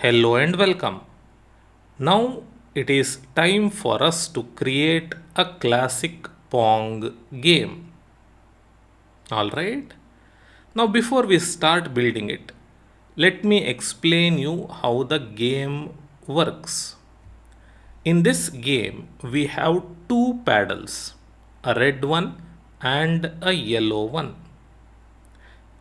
Hello and welcome. Now it is time for us to create a classic Pong game. Alright? Now before we start building it, let me explain you how the game works. In this game, we have two paddles, a red one and a yellow one.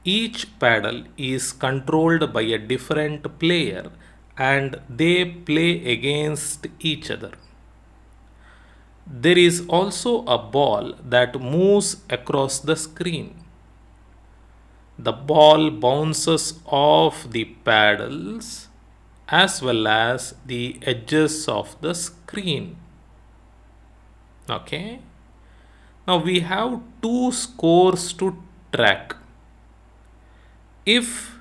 Each paddle is controlled by a different player and they play against each other. There is also a ball that moves across the screen. The ball bounces off the paddles as well as the edges of the screen. Okay. Now we have two scores to track. If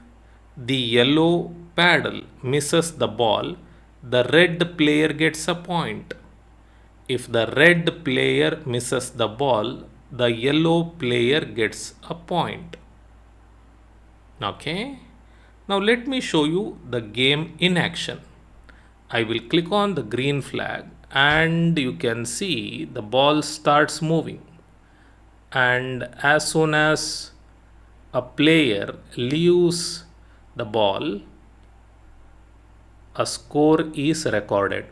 the yellow paddle misses the ball, the red player gets a point. If the red player misses the ball, the yellow player gets a point. Okay. Now let me show you the game in action. I will click on the green flag and you can see the ball starts moving. And as soon as a player leaves the ball, a score is recorded.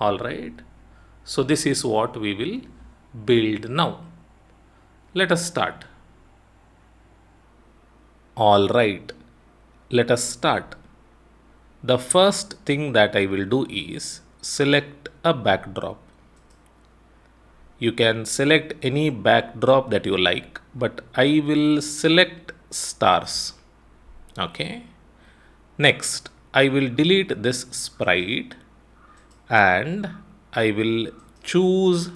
Alright. So this is what we will build now. Let us start. Alright. Let us start. The first thing that I will do is select a backdrop. You can select any backdrop that you like, but I will select stars. Okay. Next, I will delete this sprite and I will choose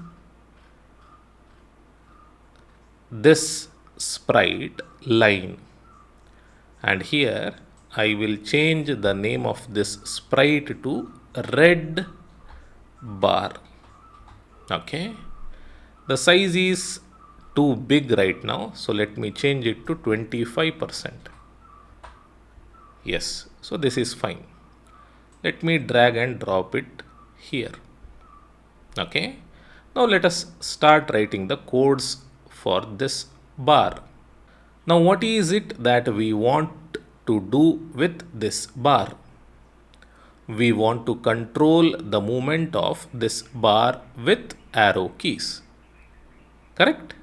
this sprite line. And here I will change the name of this sprite to red bar. Okay. The size is too big right now, so let me change it to 25%. Yes, so this is fine. Let me drag and drop it here. Okay. Now let us start writing the codes for this bar. Now what is it that we want to do with this bar? We want to control the movement of this bar with arrow keys. Correct?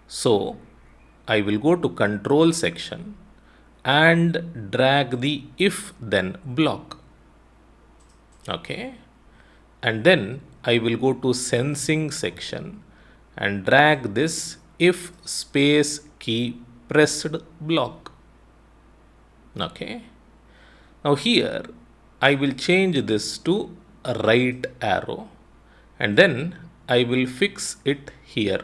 So I will go to control section and drag the if then block. Okay. And then I will go to sensing section and drag this if space key pressed block. Okay. Now here I will change this to a right arrow and then I will fix it here.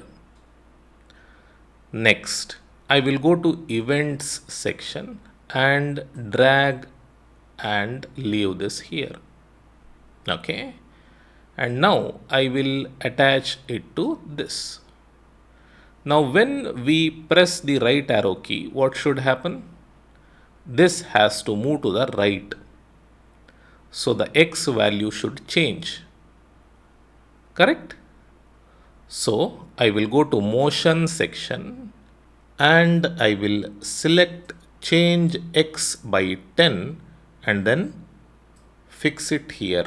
Next, I will go to events section and drag and leave this here. Okay. And now I will attach it to this. Now when we press the right arrow key, what should happen? This has to move to the right. So the X value should change. Correct? So I will go to motion section and I will select change X by 10 and then fix it here.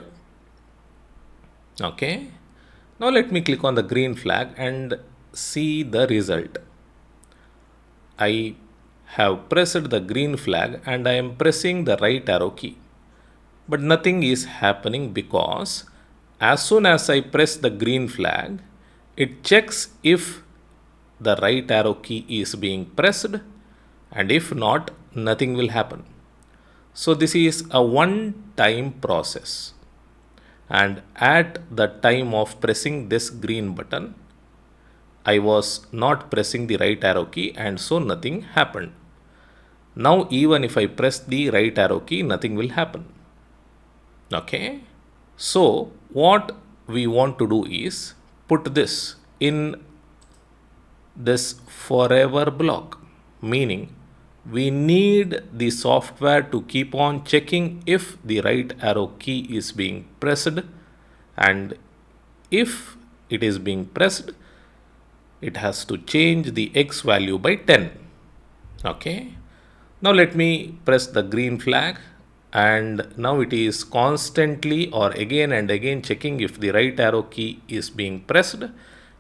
Okay. Now let me click on the green flag and see the result. I have pressed the green flag and I am pressing the right arrow key. But nothing is happening because as soon as I press the green flag, it checks if the right arrow key is being pressed, and if not, nothing will happen. So this is a one-time process. And at the time of pressing this green button, I was not pressing the right arrow key and so nothing happened. Now even if I press the right arrow key, nothing will happen. Okay. So what we want to do is put this in this forever block, meaning we need the software to keep on checking if the right arrow key is being pressed, and if it is being pressed, it has to change the x value by 10. Okay. Now let me press the green flag, and now it is constantly or again and again checking if the right arrow key is being pressed,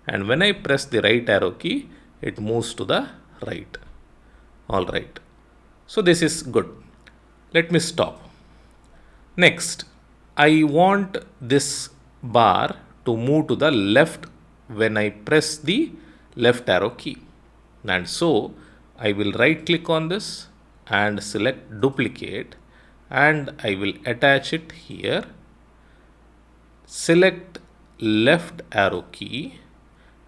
and when I press the right arrow key, it moves to the right. All right. So this is good. Let me stop. Next, I want this bar to move to the left when I press the left arrow key. And so I will right click on this and select duplicate, and I will attach it here. Select left arrow key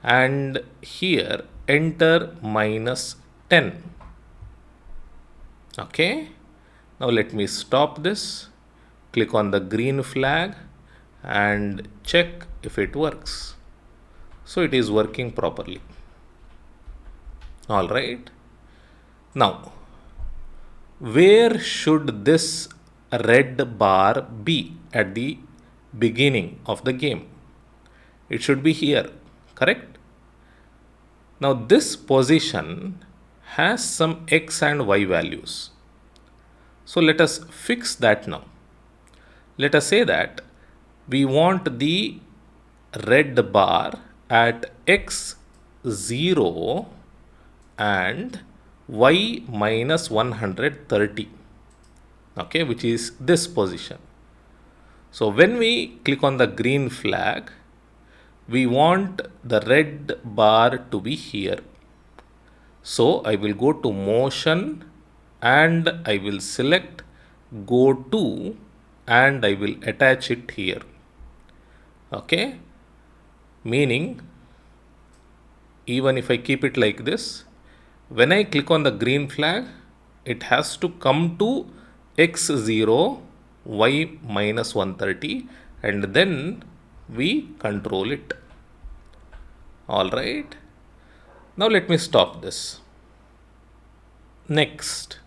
and here enter -10. Okay. Now let me stop this, click on the green flag and check if it works. So it is working properly. All right. Now, where should this red bar be at the beginning of the game? It should be here, correct? Now this position has some x and y values. So let us fix that now. Let us say that we want the red bar at x0 and y minus 130, okay, which is this position. So when we click on the green flag, we want the red bar to be here. So I will go to motion and I will select go to and I will attach it here. Okay, meaning even if I keep it like this, when I click on the green flag, it has to come to x0, y minus 130, and then we control it. All right. Now let me stop this. Next,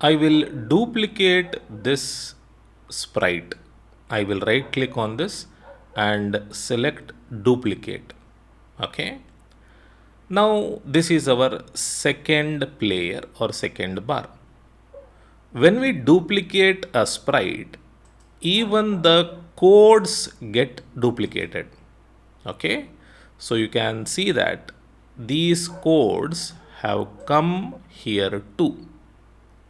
I will duplicate this sprite. I will right click on this and select duplicate. Okay. Now this is our second player or second bar. When we duplicate a sprite, even the codes get duplicated. Okay. So you can see that these codes have come here too.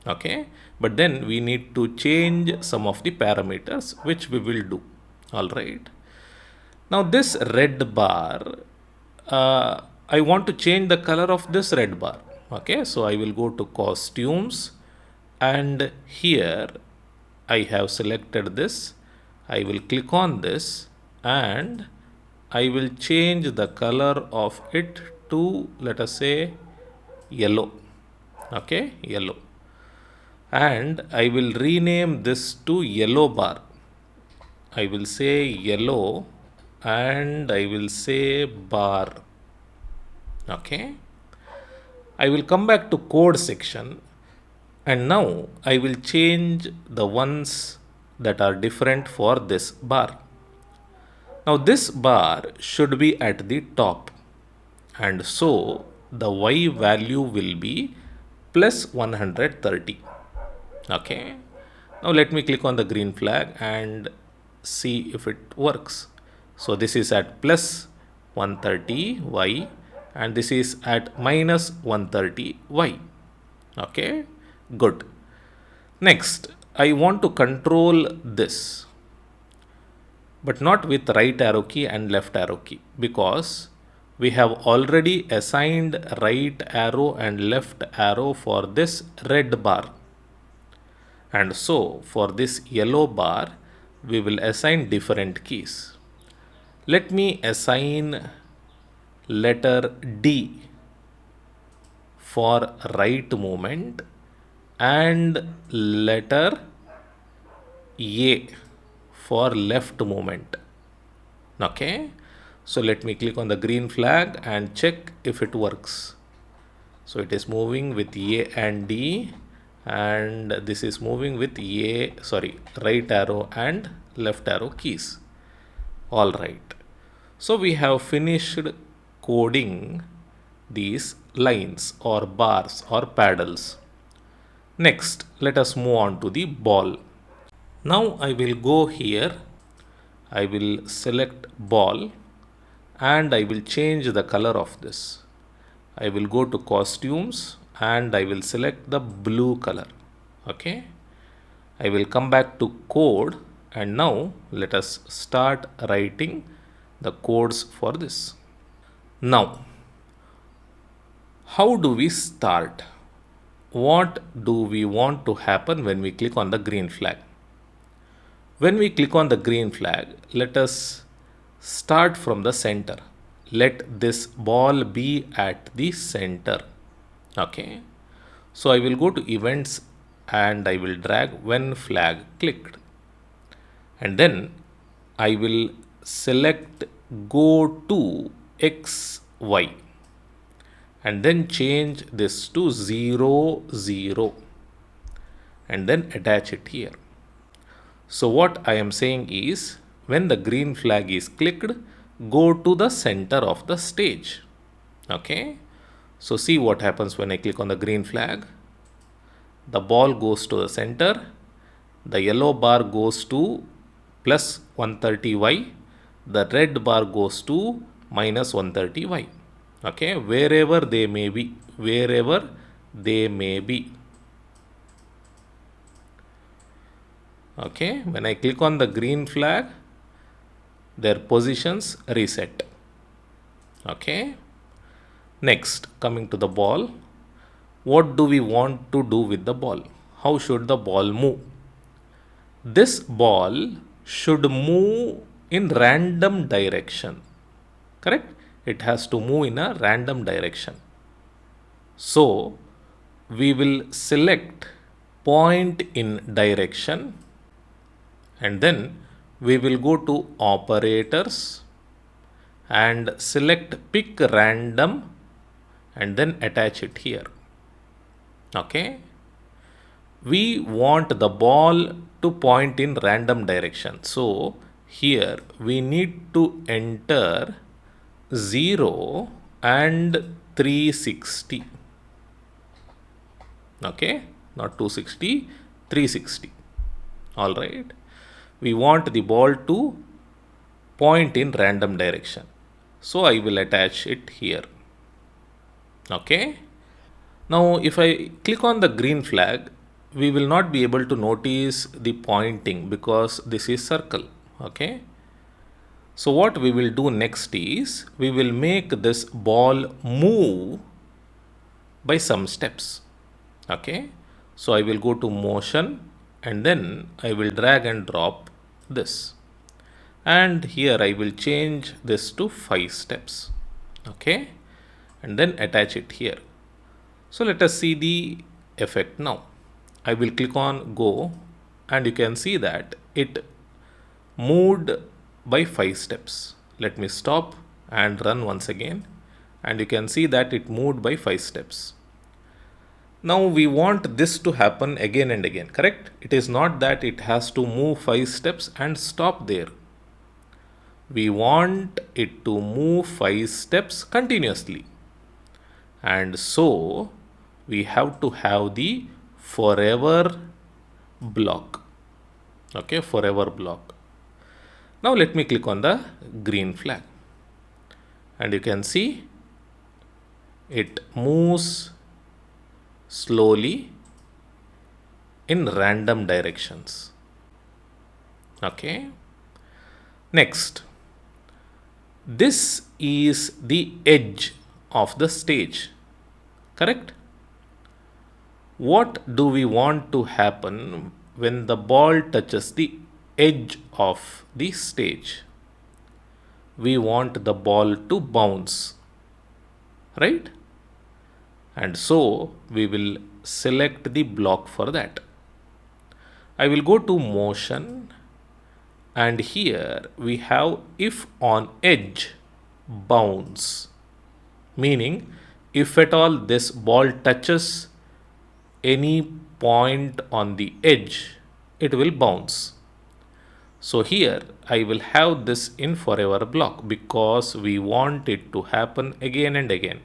Okay. But then we need to change some of the parameters, which we will do. All right. Now this red bar, I want to change the color of this red bar. Okay, so I will go to costumes and here I have selected this. I will click on this and I will change the color of it to, let us say, yellow. Okay, yellow. And I will rename this to yellow bar. I will say yellow and I will say bar. Okay. I will come back to code section and now I will change the ones that are different for this bar. Now this bar should be at the top, and so the y value will be plus 130. Okay. Now let me click on the green flag and see if it works. So this is at plus 130 y and this is at minus 130 y. Okay, good. Next, I want to control this, but not with right arrow key and left arrow key, because we have already assigned right arrow and left arrow for this red bar. And so for this yellow bar, we will assign different keys. Let me assign letter D for right movement and letter A for left movement. Okay. So let me click on the green flag and check if it works. So it is moving with A and D, and this is moving with right arrow and left arrow keys. All right. So we have finished coding these lines or bars or paddles. Next, let us move on to the ball. Now I will go here, I will select ball, and I will change the color of this. I will go to costumes and I will select the blue color. Okay. I will come back to code, and now let us start writing the codes for this. Now, how do we start? What do we want to happen when we click on the green flag? When we click on the green flag, let us start from the center. Let this ball be at the center. Okay. So I will go to events and I will drag when flag clicked. And then I will select go to XY and then change this to 0, 0 and then attach it here. So what I am saying is, when the green flag is clicked, go to the center of the stage. Okay. So see what happens when I click on the green flag. The ball goes to the center. The yellow bar goes to plus 130y. The red bar goes to minus 130y. Okay. Wherever they may be. Wherever they may be. Okay. When I click on the green flag, their positions reset. Okay. Next, coming to the ball, what do we want to do with the ball? How should the ball move? This ball should move in random direction. Correct? It has to move in a random direction. So, we will select point in direction, and then we will go to operators and select pick random and then attach it here. Okay. We want the ball to point in random direction. So here we need to enter 0 and 360. Okay. Not 260, 360. All right. We want the ball to point in random direction. So I will attach it here. Okay. Now if I click on the green flag, we will not be able to notice the pointing because this is circle. Okay. So what we will do next is, we will make this ball move by some steps. Okay. So I will go to motion and then I will drag and drop this. And here I will change this to 5 steps. Okay. And then attach it here. So let us see the effect now. I will click on go and you can see that it moved by 5 steps. Let me stop and run once again, and you can see that it moved by 5 steps. Now we want this to happen again and again, correct? It is not that it has to move 5 steps and stop there. We want it to move 5 steps continuously. And so we have to have the forever block. Okay, forever block. Now let me click on the green flag. And you can see it moves slowly in random directions. Okay. Next, this is the edge of the stage. Correct? What do we want to happen when the ball touches the edge of the stage? We want the ball to bounce, right? And so we will select the block for that. I will go to motion, and here we have if on edge bounce, meaning if at all this ball touches any point on the edge, it will bounce. So here I will have this in forever block because we want it to happen again and again.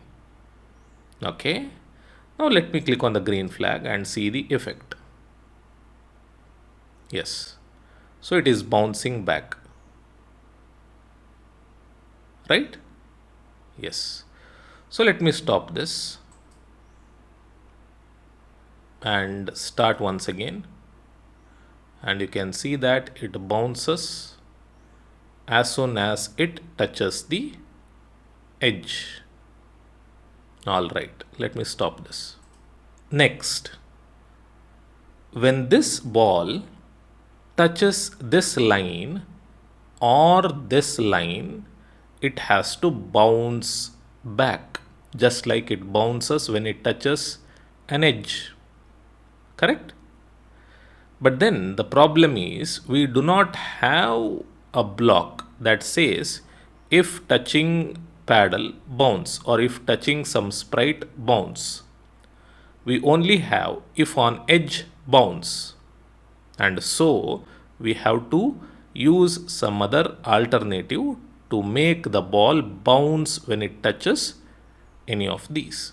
Okay. Now let me click on the green flag and see the effect. Yes. So it is bouncing back. Right? Yes. So let me stop this and start once again. And you can see that it bounces as soon as it touches the edge. Alright, let me stop this. Next, when this ball touches this line or this line, it has to bounce back just like it bounces when it touches an edge. Correct? But then the problem is we do not have a block that says if touching paddle bounce or if touching some sprite bounce. We only have if on edge bounce. And so we have to use some other alternative to make the ball bounce when it touches any of these.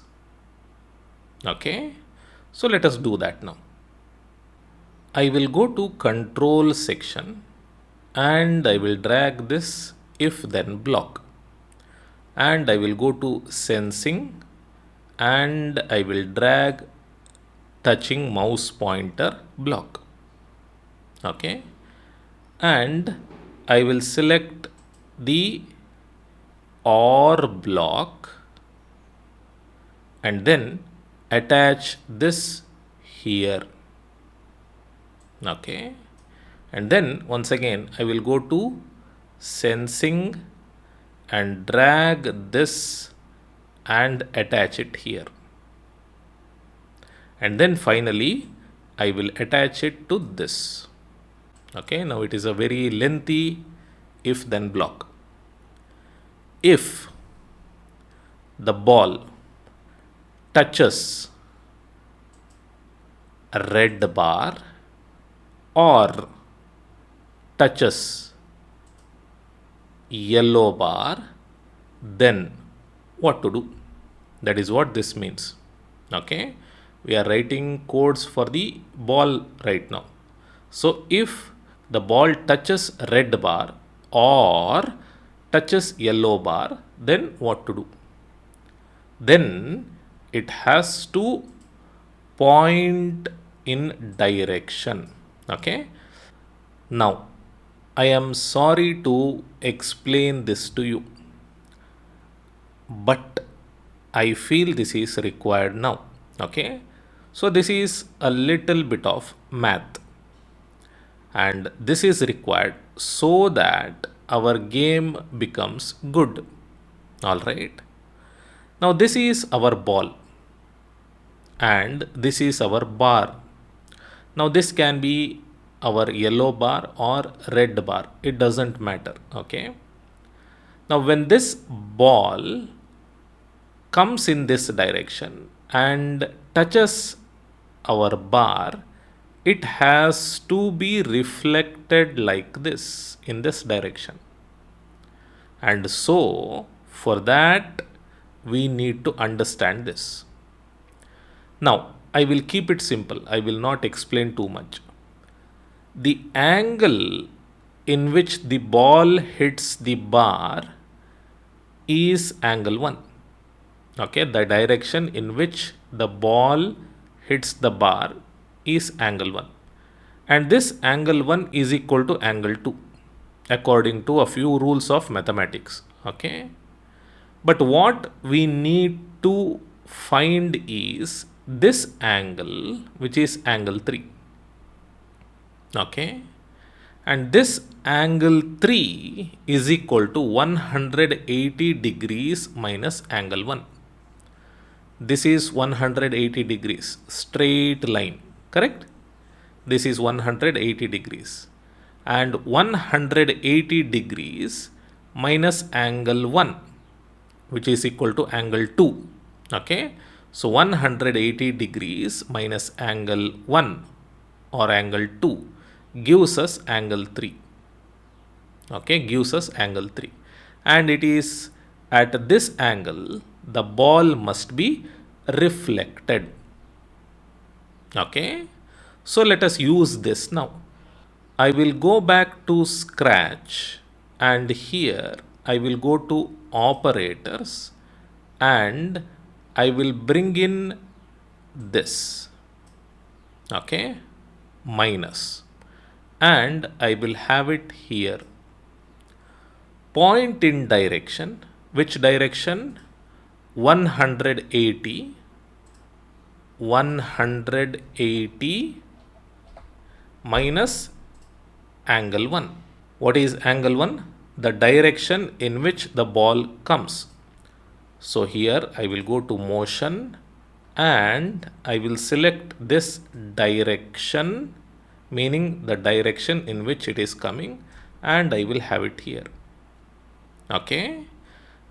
Okay. So let us do that now. I will go to control section and I will drag this if then block, and I will go to sensing and I will drag touching mouse pointer block. Okay, and I will select the OR block and then attach this here. Okay, and then once again I will go to sensing and drag this and attach it here, and then finally I will attach it to this. Okay, now it is a very lengthy if then block. If the ball touches a red bar or touches yellow bar, then what to do? That is what this means. Okay, we are writing codes for the ball right now. So if the ball touches red bar or touches yellow bar, then what to do? Then it has to point in direction. Okay, now I am sorry to explain this to you, but I feel this is required now. Okay, so this is a little bit of math, and this is required so that our game becomes good. All right, now this is our ball and this is our bar. Now this can be our yellow bar or red bar, it doesn't matter. Okay, now when this ball comes in this direction and touches our bar, it has to be reflected like this in this direction. And so for that we need to understand this. Now I will keep it simple, I will not explain too much. The angle in which the ball hits the bar is angle 1. Okay, the direction in which the ball hits the bar is angle 1. And this angle 1 is equal to angle 2 according to a few rules of mathematics. Okay, but what we need to find is this angle, which is angle 3. Okay, and this angle 3 is equal to 180 degrees minus angle 1. This is 180 degrees straight line, correct? This is 180 degrees, and 180 degrees minus angle 1, which is equal to angle 2. Okay. So 180 degrees minus angle 1 or angle 2 gives us angle 3. Okay, gives us angle 3. And it is at this angle the ball must be reflected. Okay. So let us use this now. I will go back to scratch, and here I will go to operators, and I will bring in this, okay, minus, and I will have it here. Point in direction, which direction? 180, 180 minus angle 1. What is angle 1? The direction in which the ball comes. So here I will go to motion and I will select this direction, meaning the direction in which it is coming, and I will have it here. Okay.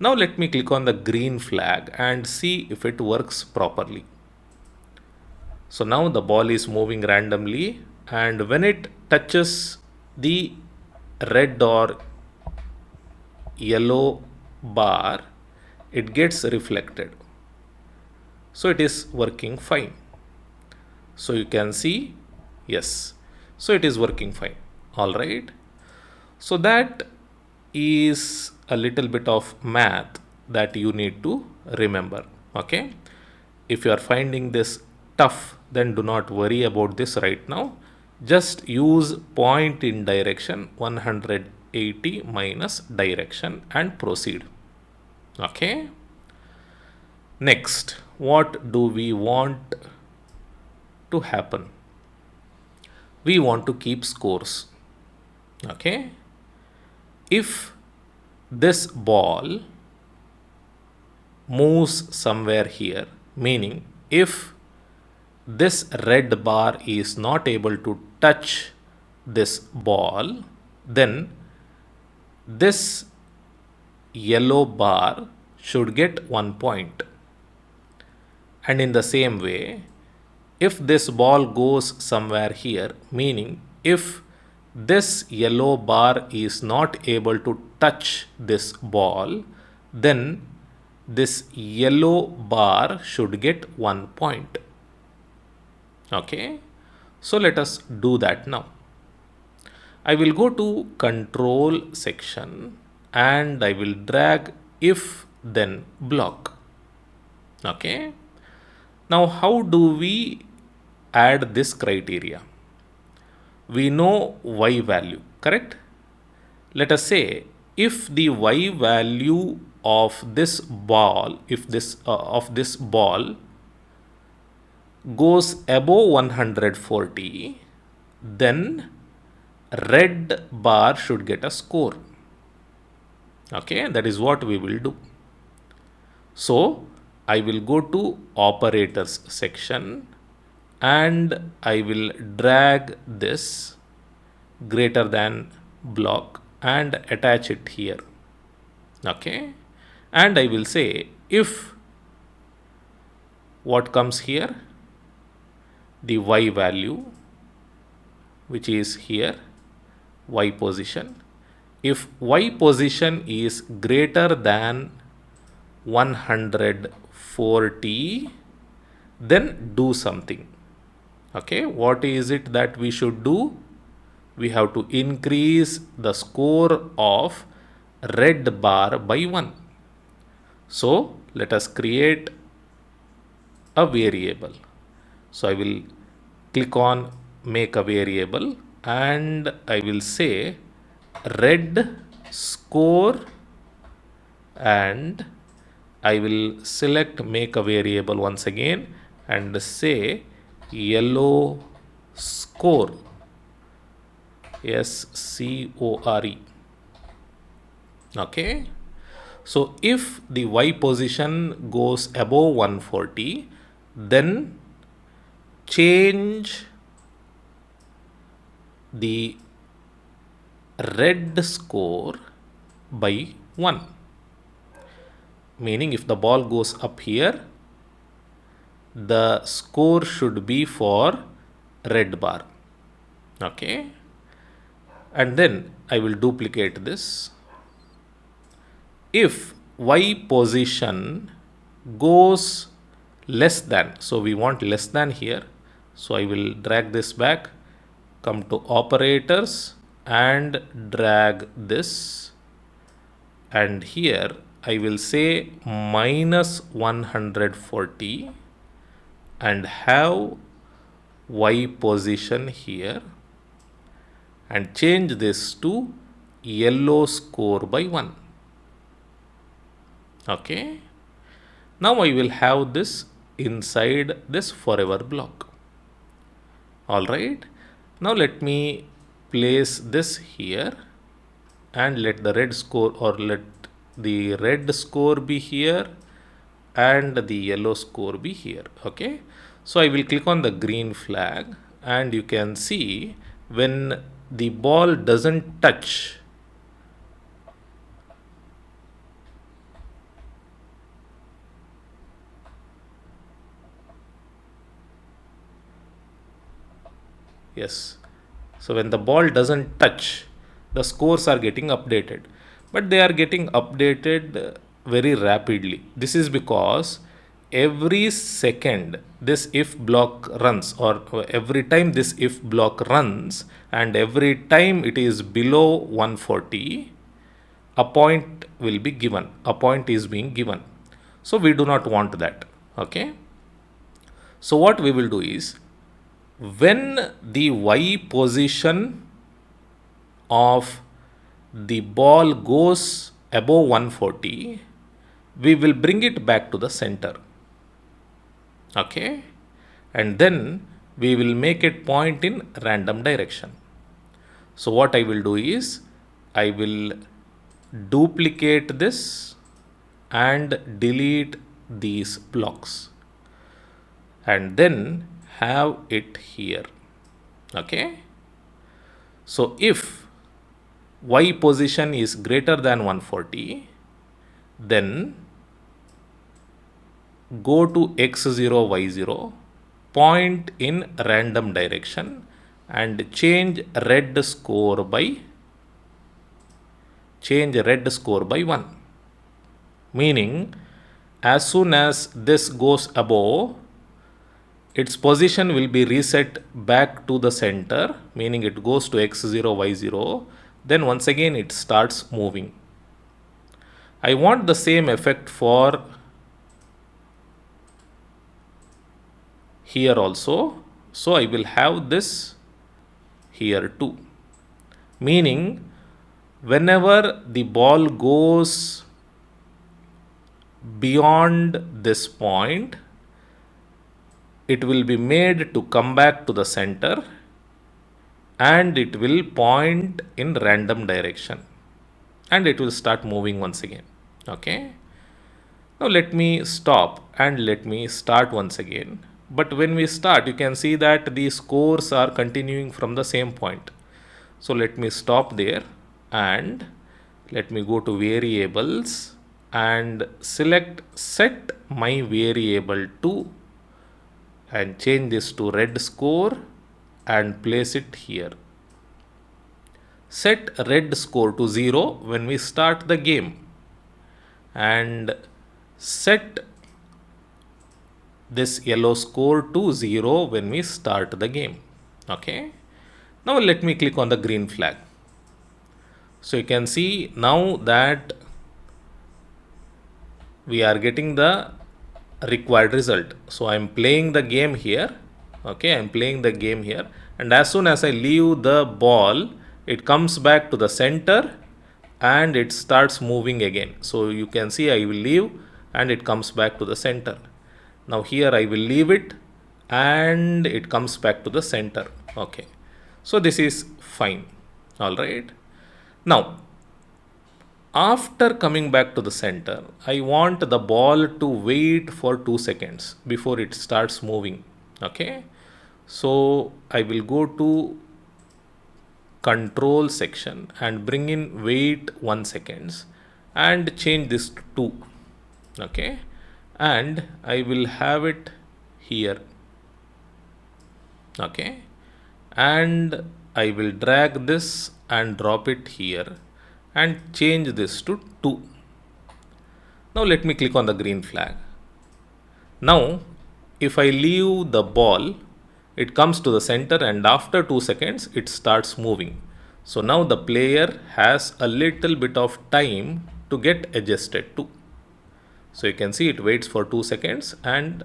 Now let me click on the green flag and see if it works properly. So now the ball is moving randomly, and when it touches the red or yellow bar, it gets reflected. So it is working fine. So you can see, yes. So it is working fine. All right. So that is a little bit of math that you need to remember. Okay. If you are finding this tough, then do not worry about this right now. Just use point in direction 180 minus direction and proceed. Okay. Next, what do we want to happen? We want to keep scores. Okay. If this ball moves somewhere here, meaning if this red bar is not able to touch this ball, then this yellow bar should get 1 point. And in the same way, if this ball goes somewhere here, meaning if this yellow bar is not able to touch this ball, then this yellow bar should get 1 point. Okay. So let us do that now. I will go to control section and I will drag if then block. Okay. Now how do we add this criteria? We know y value, correct? Let us say if the y value of this ball, of this ball goes above 140, then red bar should get a score. Okay, that is what we will do. So I will go to operators section and I will drag this greater than block and attach it here. Okay, and I will say if what comes here, the y value, which is here, y position, if y position is greater than 140, then do something. Okay, what is it that we should do? We have to increase the score of red bar by 1. So let us create a variable. So I will click on make a variable and I will say red score, and I will select make a variable once again and say yellow score, SCORE. Okay. So if the y position goes above 140, then change the red score by 1. Meaning if the ball goes up here, the score should be for red bar. Okay, and then I will duplicate this. If y position goes less than, so we want less than here, so I will drag this back, come to operators and drag this, and here I will say minus 140 and have y position here and change this to yellow score by 1. Okay, now I will have this inside this forever block. Alright, now let me place this here and let the red score, or let the red score be here and the yellow score be here. Okay, so I will click on the green flag and you can see when the ball doesn't touch, yes, so when the ball doesn't touch, the scores are getting updated, but they are getting updated very rapidly. This is because every second this if block runs, or every time this if block runs, and every time it is below 140, a point will be given, a point is being given. So we do not want that. Okay, so what we will do is, when the y position of the ball goes above 140, we will bring it back to the center. Okay, and then we will make it point in random direction. So what I will do is, I will duplicate this and delete these blocks and then have it here. Okay, so if y position is greater than 140, then go to x0, y0, point in random direction and change red score by 1. Meaning, as soon as this goes above, its position will be reset back to the center, meaning it goes to x0, y0, then once again it starts moving. I want the same effect for here also, so I will have this here too. Meaning, whenever the ball goes beyond this point, it will be made to come back to the center and it will point in random direction and it will start moving once again. Okay, now let me stop and let me start once again. But when we start, you can see that the scores are continuing from the same point. So let me stop there and let me go to variables and select set my variable to and change this to red score and place it here. Set red score to 0 when we start the game and set this yellow score to 0 when we start the game. Okay, now let me click on the green flag. So you can see now that we are getting the required result. So I am playing the game here. Okay, I am playing the game here, and as soon as I leave the ball, it comes back to the center and it starts moving again. So you can see I will leave and it comes back to the center. Now here I will leave it and it comes back to the center. Okay, so this is fine. All right, now after coming back to the center, I want the ball to wait for 2 seconds before it starts moving. Okay, so I will go to control section and bring in wait 1 seconds and change this to 2. Okay, and I will have it here. Okay, and I will drag this and drop it here and change this to 2. Now let me click on the green flag. Now if I leave the ball, it comes to the center and after 2 seconds it starts moving. So now the player has a little bit of time to get adjusted to. So you can see it waits for 2 seconds and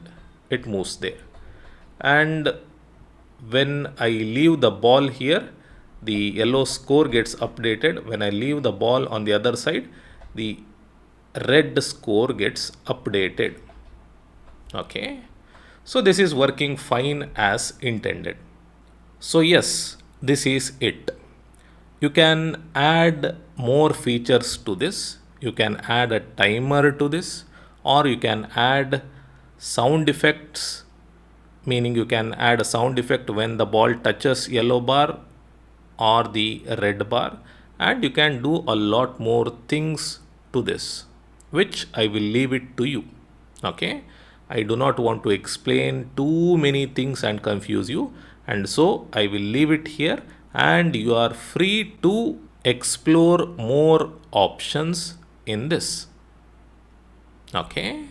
it moves there. And when I leave the ball here, the yellow score gets updated. When I leave the ball on the other side, the red score gets updated. Okay, so this is working fine as intended. So yes, this is it. You can add more features to this. You can add a timer to this, or you can add sound effects, meaning you can add a sound effect when the ball touches yellow bar or the red bar, and you can do a lot more things to this, which I will leave it to you. Okay, I do not want to explain too many things and confuse you, and so I will leave it here and you are free to explore more options in this. Okay.